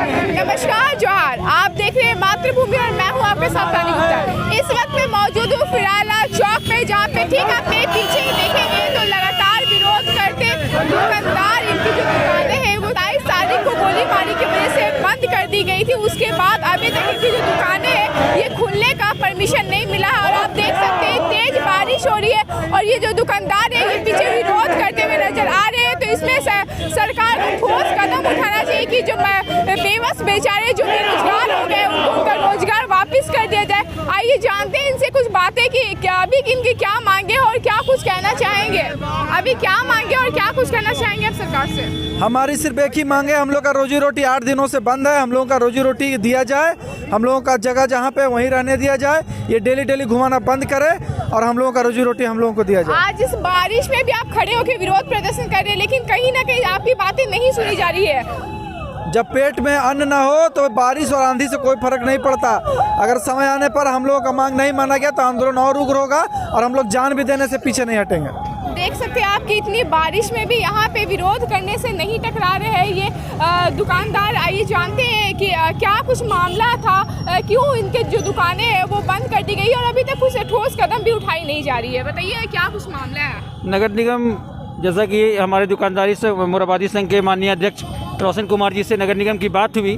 नमस्कार, जोहार। आप देख रहे हैं मातृभूमि और मैं हूं आपके साथ रानी गुप्ता। इस वक्त मैं मौजूद हूं फिराला चौक पे, जहां पे ठीक आपने पीछे ही देखेंगे तो लगातार विरोध करते दुकानदार, इनकी जो दुकानें हैं वो 22 तारीख को गोलीबारी की वजह से बंद कर दी गई थी। उसके बाद अभी तक इनकी जो दुकानें हैं ये खुलने का परमिशन नहीं मिला है। और आप देख सकते हैं तेज बारिश हो रही है और ये जो दुकानदार है ये पीछे विरोध करते हुए नजर आ रहे हैं। तो इसमें सरकार को ठोस कदम उठाना चाहिए कि जो बेबस बेचारे जो बेरोजगार हो गए उनका रोजगार वापस कर दिया जाए। आइए जानते हैं इनसे कुछ बातें कि क्या अभी इनकी क्या मांगे और क्या कुछ कहना चाहेंगे। अभी क्या मांगे और क्या कुछ कहना चाहेंगे आप सरकार से? हमारी सिर्फ एक ही मांगे, हम लोग का रोजी रोटी 8 दिनों से बंद है। हम लोगों का रोजी रोटी दिया जाए, हम लोगों का जगह जहाँ पे वहीं रहने दिया जाए। ये डेली घुमाना बंद करे और हम लोगों का रोजी रोटी हम लोगों को दिया जाए। आज इस बारिश में भी आप खड़े होकर विरोध प्रदर्शन कर रहे हैं, लेकिन कहीं ना कहीं आपकी बातें नहीं सुनी जा रही है। जब पेट में अन्न न हो तो बारिश और आंधी से कोई फर्क नहीं पड़ता। अगर समय आने पर हम लोगों का मांग नहीं माना गया तो आंदोलन और उग्र होगा और हम लोग जान भी देने से पीछे नहीं हटेंगे। देख सकते हैं आप कि इतनी बारिश में भी यहाँ पे विरोध करने से नहीं टकरा रहे हैं ये दुकानदार। आइए जानते हैं कि क्या कुछ मामला था, क्यों इनके जो दुकानें हैं वो बंद कर दी गई और अभी तक कुछ ठोस कदम भी उठाई नहीं जा रही है। बताइए क्या कुछ मामला है? नगर निगम, जैसा कि हमारे दुकानदारी से मोराबादी संघ के माननीय अध्यक्ष रोशन कुमार जी से नगर निगम की बात हुई।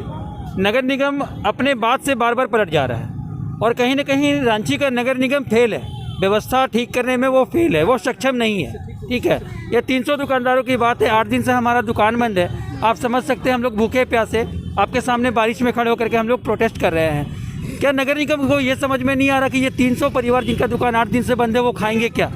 नगर निगम अपने बात से बार बार पलट जा रहा है और कहीं ना कहीं रांची का नगर निगम फेल है, व्यवस्था ठीक करने में वो फेल है, वो सक्षम नहीं है। ठीक है, ये 300 दुकानदारों की बात है। 8 दिन से हमारा दुकान बंद है। आप समझ सकते हैं, हम लोग भूखे प्यासे आपके सामने बारिश में खड़े होकर के हम लोग प्रोटेस्ट कर रहे हैं। क्या नगर निगम को ये समझ में नहीं आ रहा कि ये 300 परिवार जिनका दुकान 8 दिन से बंद है वो खाएंगे क्या?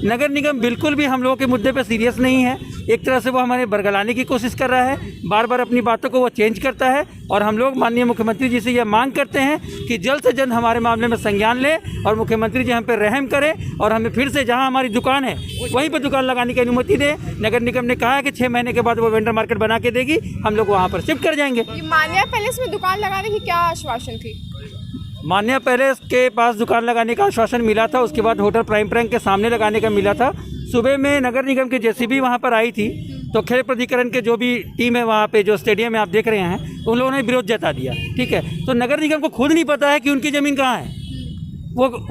नगर निगम बिल्कुल भी हम लोगों के मुद्दे पे सीरियस नहीं है। एक तरह से वो हमारे बरगलाने की कोशिश कर रहा है, बार बार अपनी बातों को वो चेंज करता है। और हम लोग माननीय मुख्यमंत्री जी से ये मांग करते हैं कि जल्द से जल्द हमारे मामले में संज्ञान ले और मुख्यमंत्री जी हम पे रहम करें और हमें फिर से जहाँ हमारी दुकान है वहीं पर दुकान लगाने की अनुमति दे। नगर निगम ने कहा है कि 6 महीने के बाद वो वेंडर मार्केट बना के देगी, हम लोग वहाँ पर शिफ्ट कर जाएंगे। मान्या पैलेस में दुकान लगाने की क्या आश्वासन थी? मान्या पैलेस के पास दुकान लगाने का आश्वासन मिला था, उसके बाद होटल प्राइम प्रैंक के सामने लगाने का मिला था। सुबह में नगर निगम की जेसीबी वहाँ पर आई थी तो खेल प्राधिकरण के जो भी टीम है वहाँ पे जो स्टेडियम में आप देख रहे हैं उन लोगों ने विरोध जता दिया। ठीक है, तो नगर निगम को खुद नहीं पता है कि उनकी ज़मीन कहाँ है।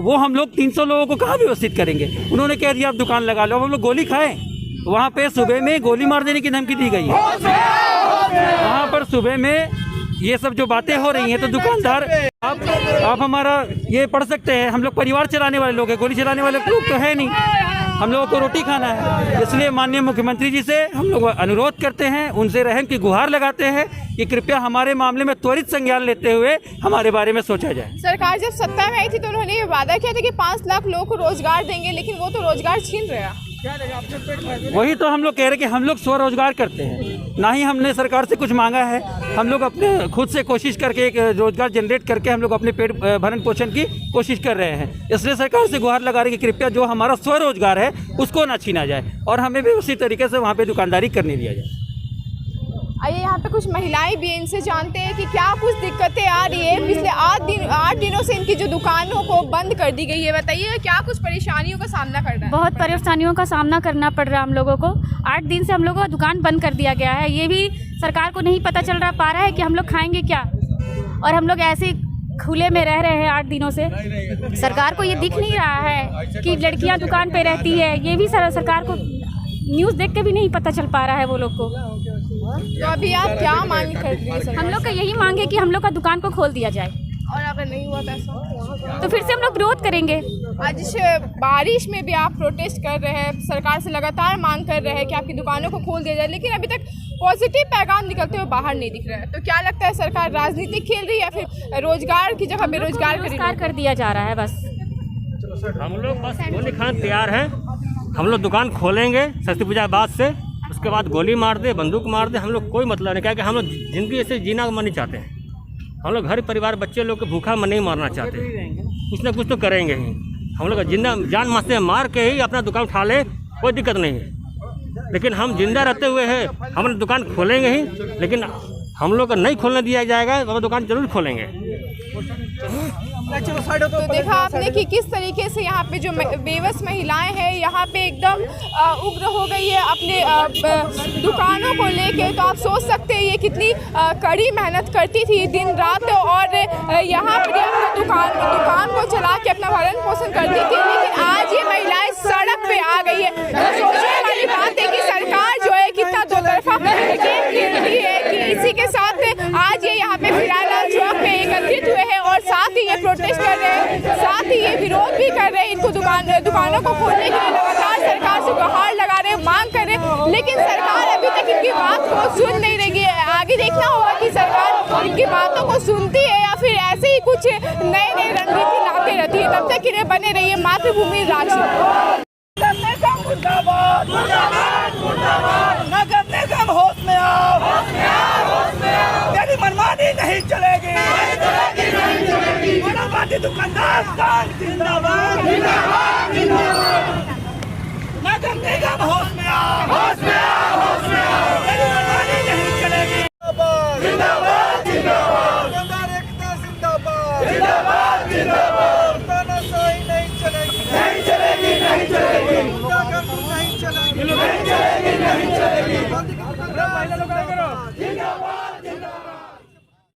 वो हम लोग 300 लोगों को कहाँ व्यवस्थित करेंगे? उन्होंने कह दिया आप दुकान लगा लो, अब हम लोग गोली खाएँ। वहाँ पे सुबह में गोली मार देने की धमकी दी गई है। वहाँ पर सुबह में ये सब जो बातें हो रही हैं तो दुकानदार आप हमारा ये पढ़ सकते हैं, हम लोग परिवार चलाने वाले लोग हैं, गोली चलाने वाले लोग तो है नहीं। हम लोगों को रोटी खाना है, इसलिए माननीय मुख्यमंत्री जी से हम लोग अनुरोध करते हैं, उनसे रहम की गुहार लगाते हैं कि कृपया हमारे मामले में त्वरित संज्ञान लेते हुए हमारे बारे में सोचा जाए। सरकार जब सत्ता में आई थी तो उन्होंने ये वादा किया था कि 5 लाख लोगों को रोजगार देंगे, लेकिन वो तो रोजगार छीन रहे हैं। वही तो हम लोग कह रहे हैं कि हम लोग स्वरोजगार करते हैं, ना ही हमने सरकार से कुछ मांगा है। हम लोग अपने खुद से कोशिश करके एक रोजगार जनरेट करके हम लोग अपने पेट भरण पोषण की कोशिश कर रहे हैं। इसलिए सरकार से गुहार लगा रही कि कृपया जो हमारा स्वरोजगार है उसको ना छीना जाए और हमें भी उसी तरीके से वहाँ पे दुकानदारी करने दिया जाए। आइए यहाँ पे कुछ महिलाएं भी, इनसे जानते हैं कि क्या कुछ दिक्कतें आ रही है। पिछले 8 दिनों से इनकी जो दुकानों को बंद कर दी गई है, बताइए क्या कुछ परेशानियों का सामना करना है? बहुत परेशानियों का सामना करना पड़ रहा है हम लोगों को। 8 दिन से हम लोगों का दुकान बंद कर दिया गया है। ये भी सरकार को नहीं पता चल पा रहा है कि हम लोग खाएंगे क्या, और हम लोग ऐसे खुले में रह रहे हैं 8 दिनों से। सरकार को ये दिख नहीं रहा है कि लड़कियां दुकान पे रहती है, ये भी सरकार को न्यूज़ देख के भी नहीं पता चल पा रहा है वो लोग को। तो अभी आप क्या मांग कर रही हैं? हम लोग का यही मांग है कि हम लोग का दुकान को खोल दिया जाए, और अगर नहीं हुआ तो फिर से हम लोग विरोध करेंगे। आज इस बारिश में भी आप प्रोटेस्ट कर रहे हैं, सरकार से लगातार मांग कर रहे हैं कि आपकी दुकानों को खोल दिया जाए, लेकिन अभी तक पॉजिटिव पैगाम निकलते हुए बाहर नहीं दिख रहा है। तो क्या लगता है सरकार राजनीति खेल रही है या फिर रोजगार की जगह बेरोजगार कर दिया जा रहा है? बस हम लोग बस गोली खान तैयार हैं। हम लोग दुकान खोलेंगे सरस्वती पूजा बाद से, उसके बाद गोली मार दे, बंदूक मार दे, हम लोग कोई मतलब नहीं। क्या कि हम लोग जिंदगी ऐसे जीना नहीं चाहते हैं। हम लोग घर परिवार बच्चे लोग को भूखा नहीं मारना चाहते, कुछ ना कुछ तो करेंगे ही। हम लोग जिंदा जान मारते हैं, मार के ही अपना दुकान उठा ले, कोई दिक्कत नहीं है। लेकिन हम जिंदा रहते हुए हैं, हम दुकान खोलेंगे ही, लेकिन हम लोग को नहीं खोलने दिया जाएगा तो दुकान जरूर खोलेंगे। तो देखा आपने कि किस तरीके से यहाँ पे जो बेबस महिलाएं हैं यहाँ पे एकदम उग्र हो गई है अपने दुकानों को लेके। तो आप सोच सकते हैं ये कितनी कड़ी मेहनत करती थी दिन रात और यहाँ पर अपना दुकान को चला के अपना भरण पोषण करती थी, लेकिन आज ये महिलाएं सड़क पे आ गई है। तो सोचने वाली बात है कि सरकार जो है कितना दो तरफा गेम खेल रही है कि इसी के साथ आज ये यहाँ पे फिराला चौक पे एकत्रित हुए हैं और साथ ही ये प्रोटेस्ट कर रहे हैं, साथ ही ये विरोध भी कर रहे हैं इनको दुकानों को खोलने के लिए लगातार सरकार से गुहार लगा रहे हैं, मांग कर रहे हैं, लेकिन सरकार अभी तक इनकी बात को सुन नहीं रही है। आगे देखना होगा कि सरकार इनकी बातों को सुनती है या फिर ऐसे ही कुछ नए रणनीति लाते रहती है। तब तक इन्हें बने रहिए मातृभूमि रांची। नगर निगम होश में आओ, तेरी मनमानी नहीं चलेगी, मोराबादी दुकानदार संघ जिंदाबाद, नगर निगम होश में आओ, तेरी मनमानी नहीं चलेगी, जिंदाबाद जिंदाबाद।